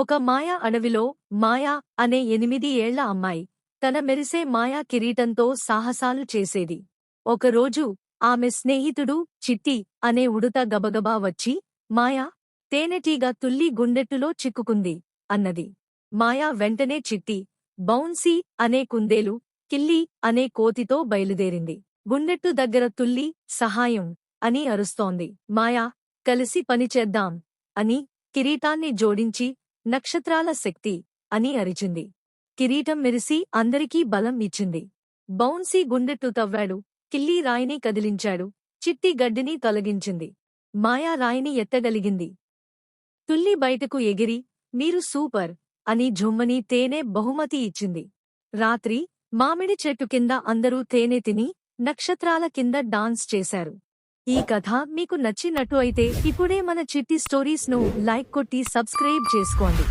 ఒక మాయా అడవిలో మాయా అనే 8 ఏళ్ల అమ్మాయి తన మెరిసే మాయా కిరీటంతో సాహసాలు చేసేది. ఒకరోజు ఆమె స్నేహితుడు చిట్టి అనే ఉడుత గబగబా వచ్చి, మాయా, తేనెటీగ తుల్లి గుండెట్టులో చిక్కుకుంది అన్నది. మాయా వెంటనే చిట్టి, బౌన్సీ అనే కుందేలు, కిల్లి అనే కోతితో బయలుదేరింది. గుండెట్టు దగ్గర తుల్లి సహాయం అని అరుస్తోంది. మాయా, కలిసి పనిచేద్దాం అని కిరీటాన్ని జోడించి నక్షత్రాల శక్తి అని అరిచింది. కిరీటం మెరిసి అందరికీ బలం ఇచ్చింది. బౌన్సీ గుండెట్టు తవ్వాడు, కిల్లి రాయిని కదిలించాడు, చిట్టి గడ్డిని తొలగించింది. మాయా రాయిని ఎత్తగలిగింది. తుల్లి బయటకు ఎగిరి, మీరు సూపర్ అని ఝుమ్మని తేనె బహుమతి ఇచ్చింది. రాత్రి మామిడి చెట్టు కింద అందరూ తేనె తిని నక్షత్రాల కింద డాన్స్ చేశారు. ఈ కథ మీకు నచ్చినట్టు అయితే ఇప్పుడే మన చిట్టి స్టోరీస్ ను లైక్ కొట్టి సబ్స్క్రైబ్ చేసుకోండి.